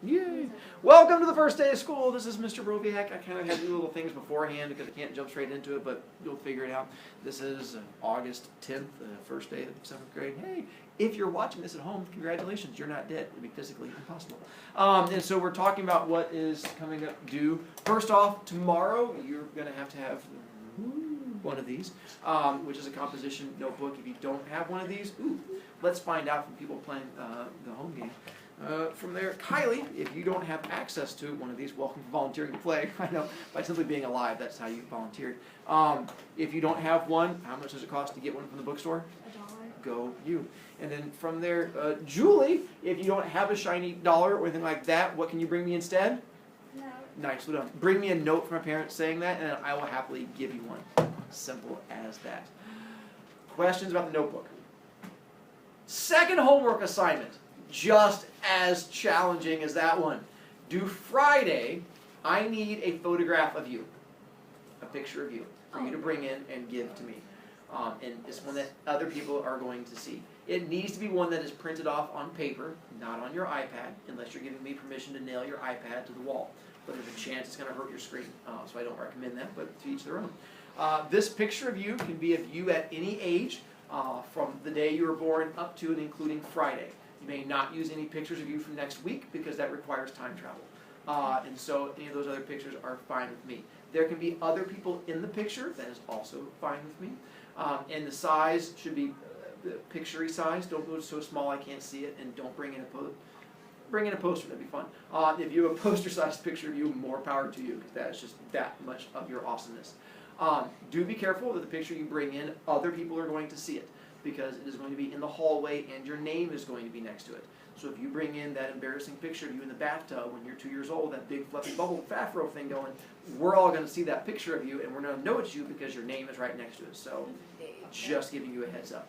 Yay! Welcome to the first day of school. This is Mr. Brovicast. I kind of had to do little things beforehand because I can't jump straight into it, but you'll figure it out. This is August 10th, first day of 7th grade. Hey, if you're watching this at home, congratulations. You're not dead. It would be physically impossible. And so we're talking about what is coming up due. First off, tomorrow you're going to have one of these, which is a composition notebook. If you don't have one of these, let's find out from people playing the home game. From there, Kylie, if you don't have access to one of these, welcome to volunteering to play. I know, by simply being alive, that's how you volunteered. If you don't have one, how much does it cost to get one from the bookstore? $1. Go you. And then from there, Julie, if you don't have a shiny dollar or anything like that, what can you bring me instead? No. Nicely done. Bring me a note from a parent saying that, and I will happily give you one. Simple as that. Questions about the notebook? Second homework assignment. Just as challenging as that one. Due Friday, I need a photograph of you. A picture of you. For you to bring in and give to me. And it's one that other people are going to see. It needs to be one that is printed off on paper, not on your iPad, unless you're giving me permission to nail your iPad to the wall. But there's a chance it's going to hurt your screen. So I don't recommend that, but to each their own. This picture of you can be of you at any age, from the day you were born up to and including Friday. You may not use any pictures of you from next week because that requires time travel. And so any of those other pictures are fine with me. There can be other people in the picture. That is also fine with me. And the size should be picture-y size. Don't go so small I can't see it. And don't bring in a poster. That'd be fun. If you have a poster-sized picture of you, more power to you because that is just that much of your awesomeness. Do be careful that the picture you bring in, other people are going to see it, because it is going to be in the hallway and your name is going to be next to it. So if you bring in that embarrassing picture of you in the bathtub when you're 2 years old, that big fluffy bubble fafro thing going, we're all going to see that picture of you and we're going to know it's you because your name is right next to it. So just giving you a heads up.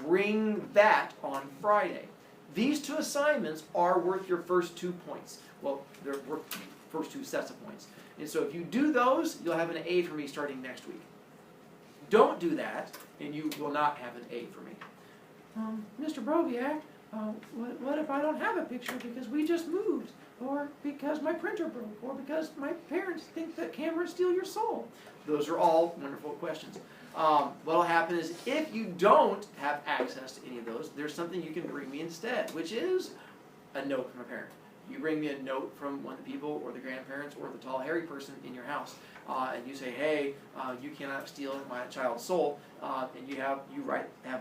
Bring that on Friday. These two assignments are worth your first 2 points. Well, they're worth first 2 sets of points. And so if you do those, you'll have an A for me starting next week. Don't do that, and you will not have an A for me. Mr. Broviac, what if I don't have a picture because we just moved, or because my printer broke, or because my parents think that cameras steal your soul? Those are all wonderful questions. What will happen is if you don't have access to any of those, there's something you can bring me instead, which is a note from a parent. You bring me a note from one of the people or the grandparents or the tall hairy person in your house, and you say, hey, you cannot steal my child's soul, and you have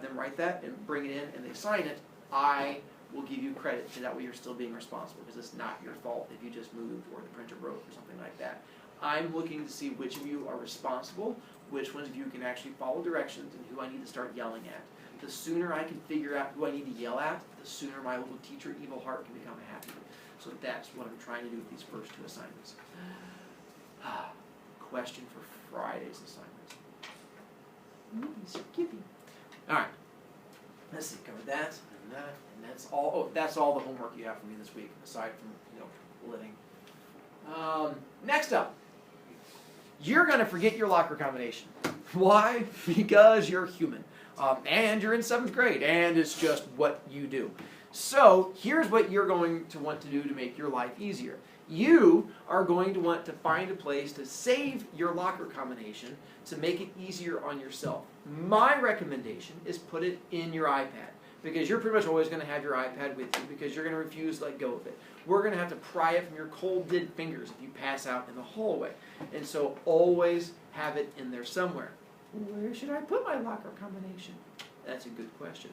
them write that and bring it in and they sign it. I will give you credit, so that way you're still being responsible because it's not your fault if you just moved or the printer broke or something like that. I'm looking to see which of you are responsible, which ones of you can actually follow directions, and who I need to start yelling at. The sooner I can figure out who I need to yell at, the sooner my little teacher evil heart can become happy. So that's what I'm trying to do with these first 2 assignments. Question for Friday's assignments. Skippy. All right. Let's see. Cover that and that, and that's all. Oh, that's all the homework you have for me this week, aside from living. Next up, you're gonna forget your locker combination. Why? Because you're human, and you're in 7th grade, and it's just what you do. So here's what you're going to want to do to make your life easier. You are going to want to find a place to save your locker combination to make it easier on yourself. My recommendation is put it in your iPad, because you're pretty much always going to have your iPad with you because you're going to refuse to let go of it. We're going to have to pry it from your cold dead fingers if you pass out in the hallway. And so always have it in there somewhere. Where should I put my locker combination? That's a good question.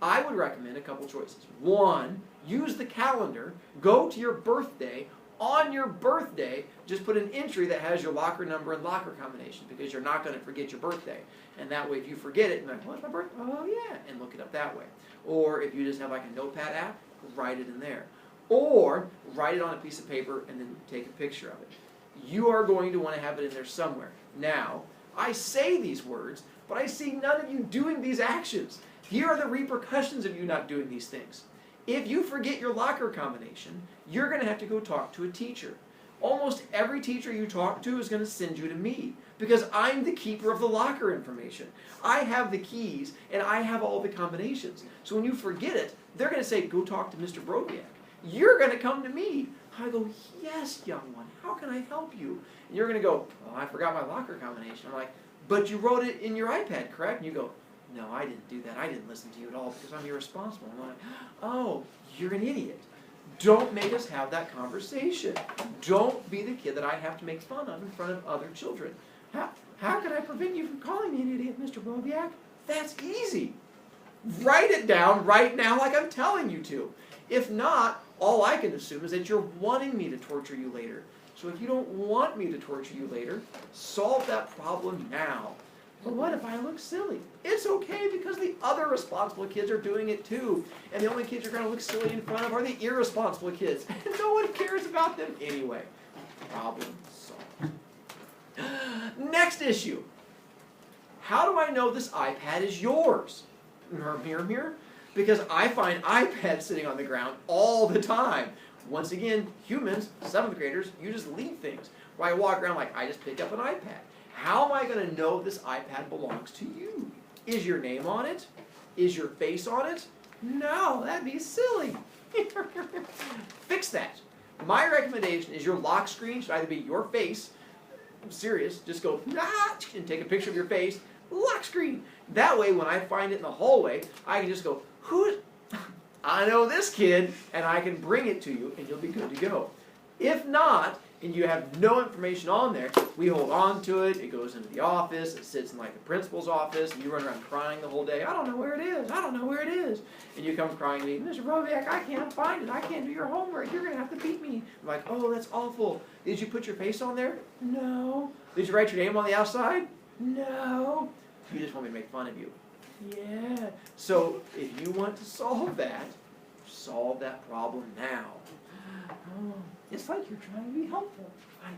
I would recommend a couple choices. One, use the calendar, go to your birthday. On your birthday, just put an entry that has your locker number and locker combination, because you're not going to forget your birthday. And that way, if you forget it, you're like, what's my birthday? Oh, yeah, and look it up that way. Or if you just have like a notepad app, write it in there. Or write it on a piece of paper and then take a picture of it. You are going to want to have it in there somewhere. Now, I say these words, but I see none of you doing these actions. Here are the repercussions of you not doing these things. If you forget your locker combination, you're going to have to go talk to a teacher. Almost every teacher you talk to is going to send you to me, because I'm the keeper of the locker information. I have the keys, and I have all the combinations. So when you forget it, they're going to say, go talk to Mr. Broviac. you're going to come to me. I go, yes, young one, how can I help you? And you're going to go, oh, I forgot my locker combination. I'm like, but you wrote it in your iPad, correct? And you go, no, I didn't do that. I didn't listen to you at all because I'm irresponsible. I'm like, oh, you're an idiot. Don't make us have that conversation. Don't be the kid that I have to make fun of in front of other children. How can I prevent you from calling me an idiot, Mr. Boviak? That's easy. Write it down right now like I'm telling you to. If not, all I can assume is that you're wanting me to torture you later. So if you don't want me to torture you later, solve that problem now. But what if I look silly? It's okay because the other responsible kids are doing it too. And the only kids you're going to look silly in front of are the irresponsible kids. And no one cares about them anyway. Problem solved. Next issue. How do I know this iPad is yours? Mirror, mirror, mirror. Because I find iPads sitting on the ground all the time. Once again, humans, 7th graders, you just leave things. Where I walk around like, I just picked up an iPad. How am I going to know this iPad belongs to you? Is your name on it? Is your face on it? No, that'd be silly. Fix that. My recommendation is your lock screen should either be your face, I'm serious, just go, and take a picture of your face, lock screen. That way, when I find it in the hallway, I can just go, I know this kid, and I can bring it to you, and you'll be good to go. If not, and you have no information on there, we hold on to it, it goes into the office, it sits in like the principal's office, and you run around crying the whole day, I don't know where it is, I don't know where it is. And you come crying to me, Mr. Brovicast, I can't find it, I can't do your homework, you're going to have to beat me. I'm like, oh, that's awful. Did you put your face on there? No. Did you write your name on the outside? No. You just want me to make fun of you. Yeah. So if you want to solve that problem now. Oh, it's like you're trying to be helpful. I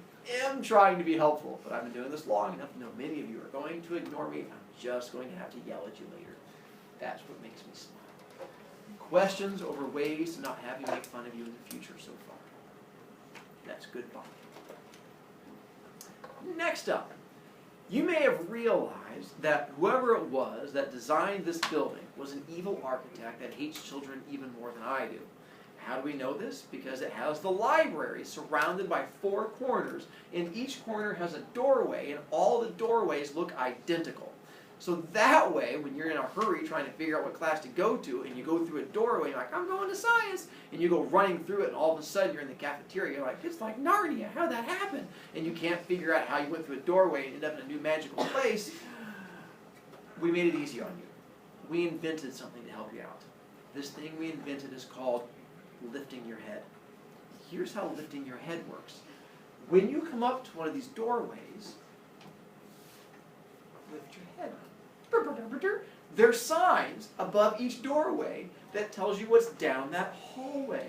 am trying to be helpful, but I've been doing this long enough to know many of you are going to ignore me. I'm just going to have to yell at you later. That's what makes me smile. Questions over ways to not have me make fun of you in the future so far. That's goodbye. Next up, you may have realized that whoever it was that designed this building was an evil architect that hates children even more than I do. How do we know this? Because it has the library surrounded by 4 corners, and each corner has a doorway, and all the doorways look identical. So that way, when you're in a hurry trying to figure out what class to go to, and you go through a doorway, you're like, I'm going to science, and you go running through it, and all of a sudden you're in the cafeteria, you're like, it's like Narnia, how'd that happen? And you can't figure out how you went through a doorway and ended up in a new magical place. We made it easy on you. We invented something to help you out. This thing we invented is called lifting your head. Here's how lifting your head works. When you come up to one of these doorways, lift your head. There's signs above each doorway that tells you what's down that hallway.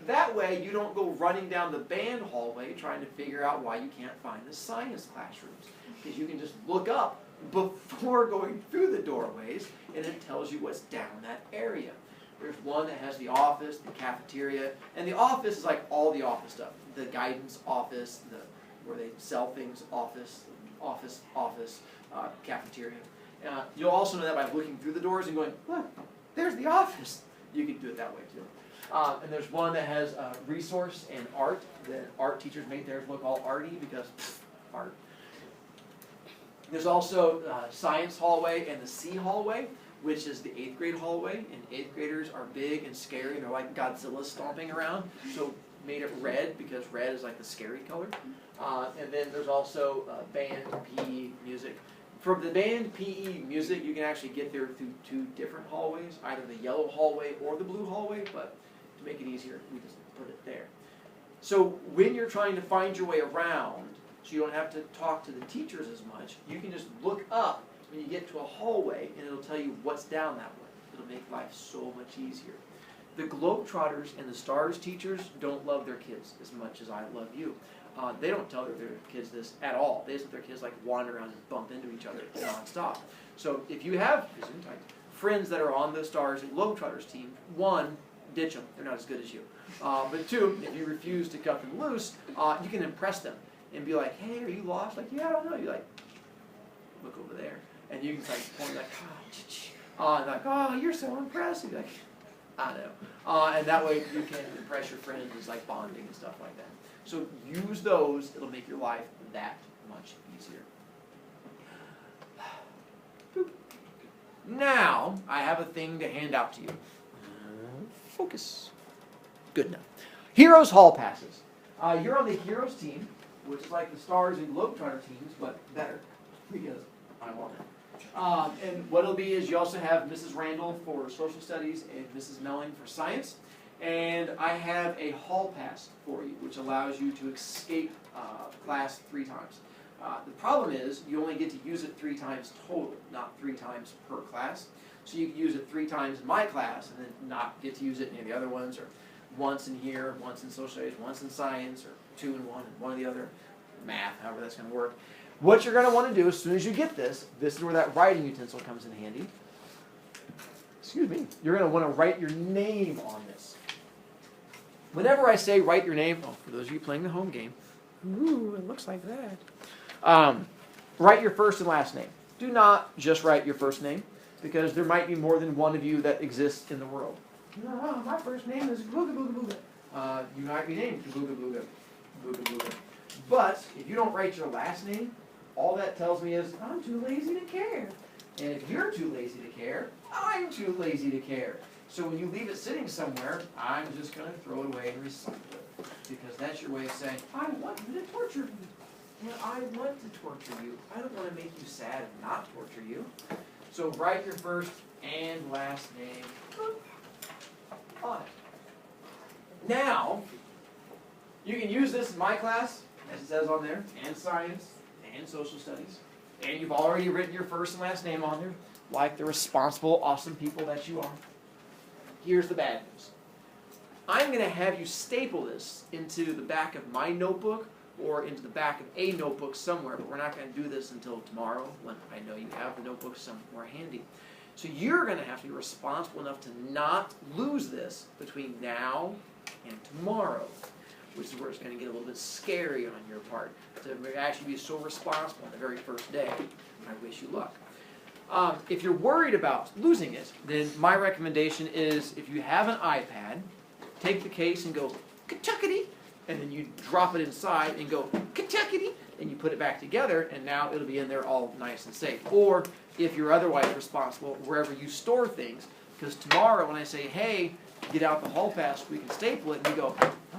That way you don't go running down the band hallway trying to figure out why you can't find the science classrooms. Because you can just look up before going through the doorways and it tells you what's down that area. There's one that has the office, the cafeteria, and the office is like all the office stuff. The guidance office, where they sell things, office, cafeteria. You'll also know that by looking through the doors and going, look, there's the office. You can do it that way too. And there's one that has resource and art. The art teachers make theirs look all arty because art. There's also science hallway and the C hallway, which is the 8th grade hallway. And 8th graders are big and scary. They're like Godzilla stomping around. So made it red because red is like the scary color. And then there's also band, PE, music. For the band, PE, music, you can actually get there through 2 different hallways, either the yellow hallway or the blue hallway, but to make it easier, we just put it there. So when you're trying to find your way around, so you don't have to talk to the teachers as much, you can just look up when you get to a hallway and it'll tell you what's down that way. It'll make life so much easier. The Globetrotters and the STARS teachers don't love their kids as much as I love you. They don't tell their kids this at all. They just let their kids like wander around and bump into each other nonstop. So if you have friends that are on the STARS and Globetrotters team, 1, ditch them. They're not as good as you. But 2, if you refuse to cut them loose, you can impress them and be like, hey, are you lost? Like, yeah, I don't know. You're like, look over there. And you can like point like, and like, oh, you're so impressive. Like, I know. And that way you can impress your friends, it's like bonding and stuff like that. So use those, it'll make your life that much easier. Boop. Now, I have a thing to hand out to you. Focus. Good enough. Heroes Hall Passes. You're on the Heroes team, which is like the Stars and Globetrotter teams, but better, because I want it. And what it'll be is you also have Mrs. Randall for Social Studies and Mrs. Melling for Science. And I have a hall pass for you, which allows you to escape class 3 times. The problem is you only get to use it 3 times total, not 3 times per class. So you can use it 3 times in my class and then not get to use it in any of the other ones, or once in here, once in Social Studies, once in Science, or 2 in 1 and 1 in the other, math, however that's going to work. What you're going to want to do as soon as you get this is where that writing utensil comes in handy. Excuse me. You're going to want to write your name on this. Whenever I say write your name, for those of you playing the home game, ooh, it looks like that. Write your first and last name. Do not just write your first name, because there might be more than one of you that exists in the world. No, my first name is Booga Booga Booga. You might be named Booga Booga Booga Booga. But if you don't write your last name, all that tells me is I'm too lazy to care. And if you're too lazy to care, I'm too lazy to care. So when you leave it sitting somewhere, I'm just going to throw it away and recycle it. Because that's your way of saying, I want you to torture me. And I want to torture you. I don't want to make you sad and not torture you. So write your first and last name on it. Now, you can use this in my class, as it says on there, and Science, and Social Studies. And you've already written your first and last name on there, like the responsible, awesome people that you are. Here's the bad news. I'm going to have you staple this into the back of my notebook or into the back of a notebook somewhere, but we're not going to do this until tomorrow when I know you have the notebook somewhere handy. So you're going to have to be responsible enough to not lose this between now and tomorrow, which is where it's going to get a little bit scary on your part, to actually be so responsible on the very first day. I wish you luck. If you're worried about losing it, then my recommendation is if you have an iPad, take the case and go, Kentucky, and then you drop it inside and go, Kentucky, and you put it back together, and now it'll be in there all nice and safe. Or if you're otherwise responsible, wherever you store things, because tomorrow when I say, hey, get out the hall pass so we can staple it, and you go,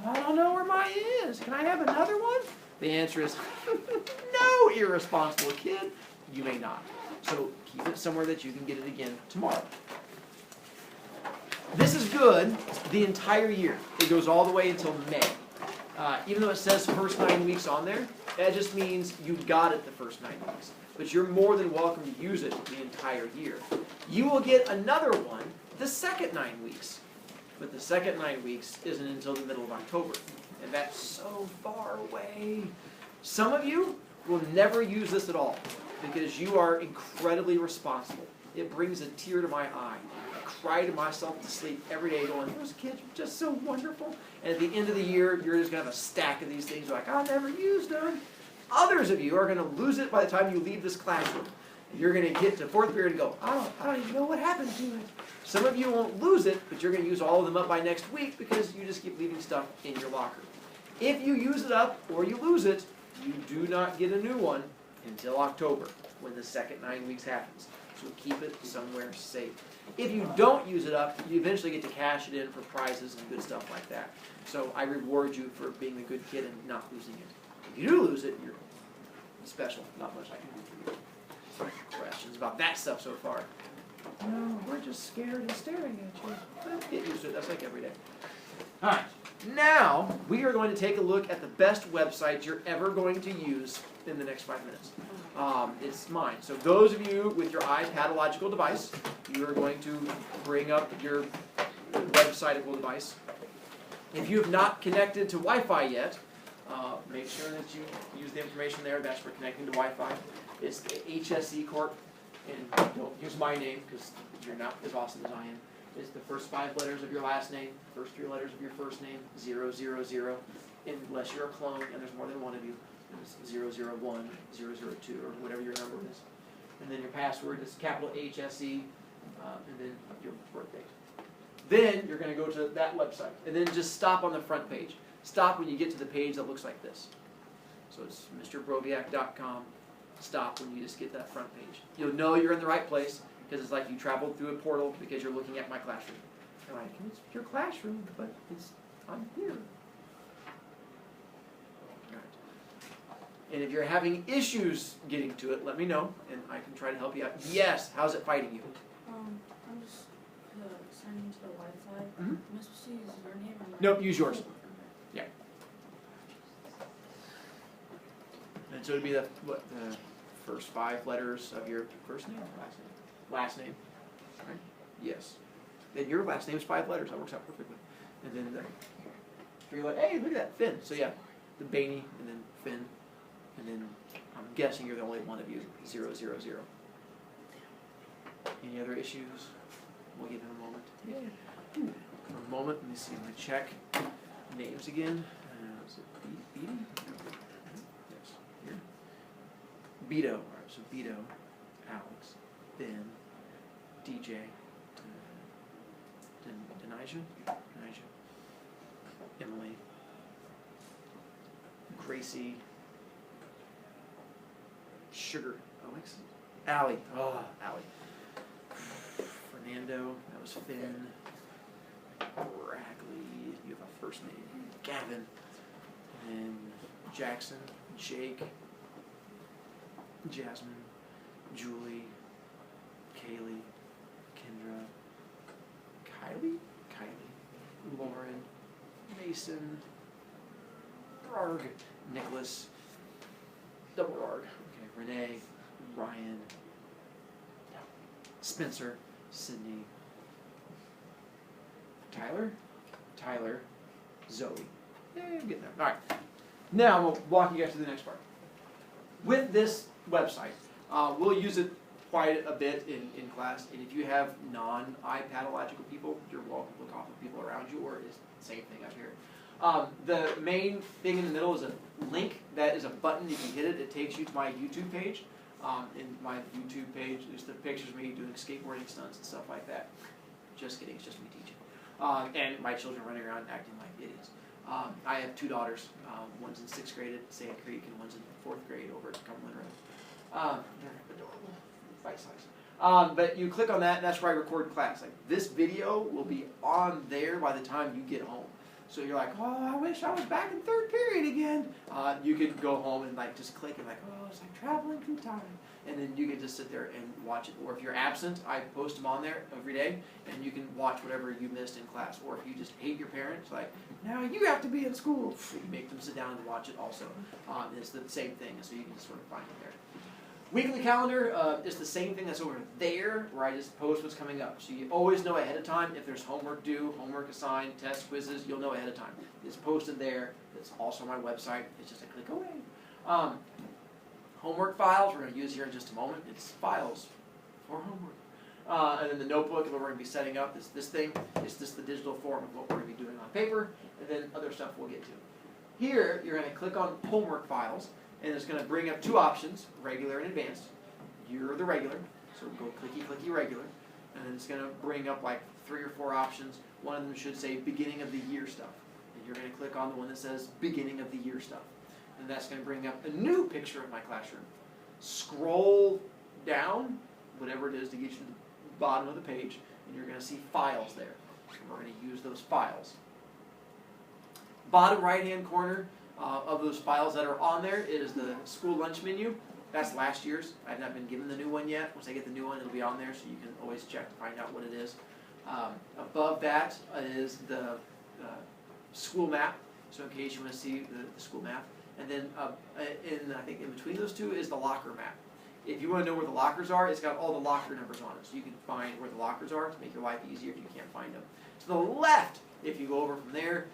I don't know where mine is. Can I have another one? The answer is, no, irresponsible kid, you may not. So keep it somewhere that you can get it again tomorrow. This is good the entire year. It goes all the way until May. Even though it says first 9 weeks on there, that just means you got it the first 9 weeks. But you're more than welcome to use it the entire year. You will get another one the second 9 weeks. But the second 9 weeks isn't until the middle of October. And that's so far away. Some of you will never use this at all because you are incredibly responsible. It brings a tear to my eye. I cry to myself to sleep every day going, those kids are just so wonderful. And at the end of the year, you're just going to have a stack of these things. You're like, I never used them. Others of you are going to lose it by the time you leave this classroom. You're going to get to 4th period and go, I don't even know what happened to it. Some of you won't lose it, but you're going to use all of them up by next week because you just keep leaving stuff in your locker. If you use it up or you lose it, you do not get a new one until October when the second 9 weeks happens. So keep it somewhere safe. If you don't use it up, you eventually get to cash it in for prizes and good stuff like that. So I reward you for being a good kid and not losing it. If you do lose it, you're special. Not much I can do for you. Questions about that stuff so far? No, we're just scared and staring at you. Well, get used to it. That's like every day. All right. Now, we are going to take a look at the best website you're ever going to use in the next 5 minutes. It's mine. So those of you with your iPadological device, you are going to bring up your websiteable device. If you have not connected to Wi-Fi yet, make sure that you use the information there. That's for connecting to Wi-Fi. It's the HSE Corp. And don't use my name because you're not as awesome as I am. It's the first 5 letters of your last name, first 3 letters of your first name, 000, unless you're a clone and there's more than one of you. It's 001, 002, or whatever your number is. And then your password is capital HSE, and then your birth date. Then you're going to go to that website, and then just stop on the front page. Stop when you get to the page that looks like this. So it's MrBroviac.com. Stop when you just get that front page. You'll know you're in the right place because it's like you traveled through a portal because you're looking at my classroom. You're like, it's your classroom, but I'm here. And if you're having issues getting to it, let me know, and I can try to help you out. Yes, how's it fighting you? I'm just signing into the Wi-Fi. Mm-hmm. Am I supposed to use your name or mine? Nope, use yours. Yeah. And so it'd be the first 5 letters of your first name or last name? Last name. Right? Yes. Then your last name is 5 letters. That works out perfectly. And then you're like, hey, look at that, Finn. So yeah, the Bainey, and then Finn. And then I'm guessing you're the only one of you, 000. Any other issues? We'll give it a moment. Yeah. For a moment, let me see. I'm going to check names again. Is it Beatty? Yes. Here. Beto. All right, so Beto, Alex, Ben, DJ, Denijah, Emily, Gracie, Sugar, Alex, Allie, Allie, Fernando, that was Finn, Ragley, you have a first name, Gavin, and then Jackson, Jake, Jasmine, Julie, Kaylee, Kendra, Kylie, Lauren, Mason, Arg, Nicholas, double Arg, okay, Renee, Ryan, Spencer, Sydney, Tyler, Zoe. Yeah, I'm getting there. All right. Now we'll walk you guys to the next part. With this website, we'll use it quite a bit in class, and if you have non-iPadological people, you're welcome to look off of people around you, or it's the same thing up here. The main thing in the middle is a link that is a button. If you hit it, it takes you to my YouTube page. In my YouTube page, there's the pictures of me doing skateboarding stunts and stuff like that. Just kidding, it's just me teaching. And my children running around acting like idiots. I have 2 daughters. One's in 6th grade at Sand Creek, and one's in 4th grade over at Cumberland Road. They're adorable, bite size. But you click on that, and that's where I record class. Like, this video will be on there by the time you get home. So you're like, oh, I wish I was back in 3rd period again. You could go home and like just click and like, oh, it's like traveling through time. And then you can just sit there and watch it. Or if you're absent, I post them on there every day, and you can watch whatever you missed in class. Or if you just hate your parents, like, now you have to be in school, you make them sit down and watch it also. It's the same thing, so you can just sort of find it there. Weekly calendar is the same thing that's over there, where I just post what's coming up. So you always know ahead of time if there's homework due, homework assigned, tests, quizzes, you'll know ahead of time. It's posted there. It's also on my website. It's just a click away. Homework files, we're going to use here in just a moment. It's files for homework. And then the notebook, what we're going to be setting up is this thing. It's just the digital form of what we're going to be doing on paper, and then other stuff we'll get to. Here, you're going to click on homework files, and it's going to bring up 2 options, regular and advanced. You're the regular, so go clicky regular. And then it's going to bring up like 3 or 4 options. One of them should say beginning of the year stuff. And you're going to click on the one that says beginning of the year stuff. And that's going to bring up a new picture of my classroom. Scroll down, whatever it is, to get you to the bottom of the page, and you're going to see files there. So we're going to use those files. Bottom right-hand corner of those files that are on there is the school lunch menu. That's last year's. I've not been given the new one yet. Once I get the new one, it'll be on there, so you can always check to find out what it is. Above that is the school map, so in case you want to see the school map. And then I think in between those 2 is the locker map. If you want to know where the lockers are, it's got all the locker numbers on it, so you can find where the lockers are to make your life easier if you can't find them. To the left, if you go over from there,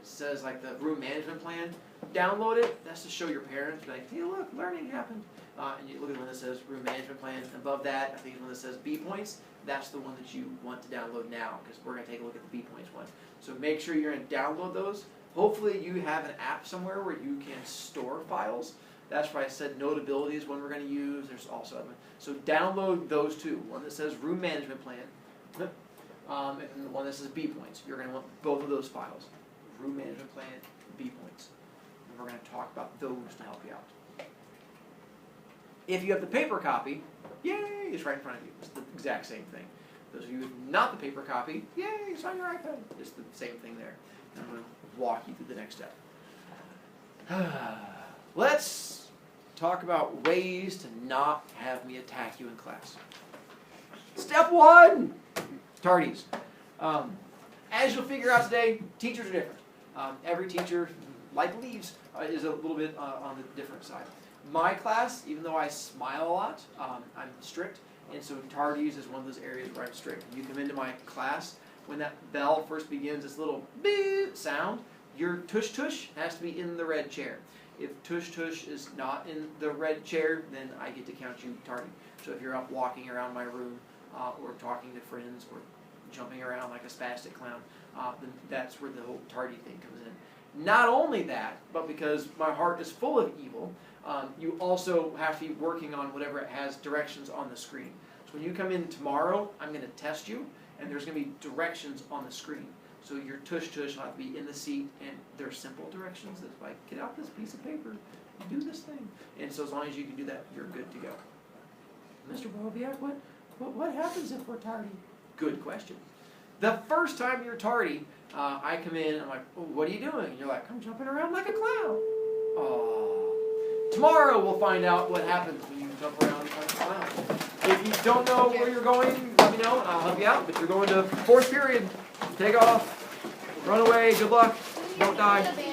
says like the room management plan. Download it. That's to show your parents. Be like, hey, look, learning happened. And you look at the one that says room management plan. Above that, I think the one that says B points. That's the one that you want to download now, because we're going to take a look at the B points one. So make sure you're going to download those. Hopefully you have an app somewhere where you can store files. That's why I said Notability is one we're going to use. There's also other. So download those 2. One that says room management plan. and then the one that says B points. You're going to want both of those files. Room management plan, B points. And we're going to talk about those to help you out. If you have the paper copy, yay, it's right in front of you. It's the exact same thing. Those of you with not the paper copy, yay, it's on your iPad. It's the same thing there. And I'm going to walk you through the next step. Let's talk about ways to not have me attack you in class. Step 1, tardies. As you'll figure out today, teachers are different. Every teacher, like leaves, is a little bit on the different side. My class, even though I smile a lot, I'm strict, and so tardies is one of those areas where I'm strict. You come into my class, when that bell first begins, this little beep sound, your tush tush has to be in the red chair. If tush tush is not in the red chair, then I get to count you tardy. So if you're up walking around my room, or talking to friends, or jumping around like a spastic clown, then that's where the whole tardy thing comes in. Not only that, but because my heart is full of evil, you also have to be working on whatever it has directions on the screen. So when you come in tomorrow, I'm going to test you, and there's going to be directions on the screen. So your tush tush will have to be in the seat, and they're simple directions. It's like, get out this piece of paper, do this thing. And so as long as you can do that, you're good to go. Mr. Brovicast, what happens if we're tardy? Good question. The first time you're tardy, I come in and I'm like, oh, what are you doing? And you're like, I'm jumping around like a clown. Aww. Tomorrow we'll find out what happens when you jump around like a clown. If you don't know where you're going, let me know and I'll help you out. But you're going to fourth period. Take off. Run away. Good luck. Don't die.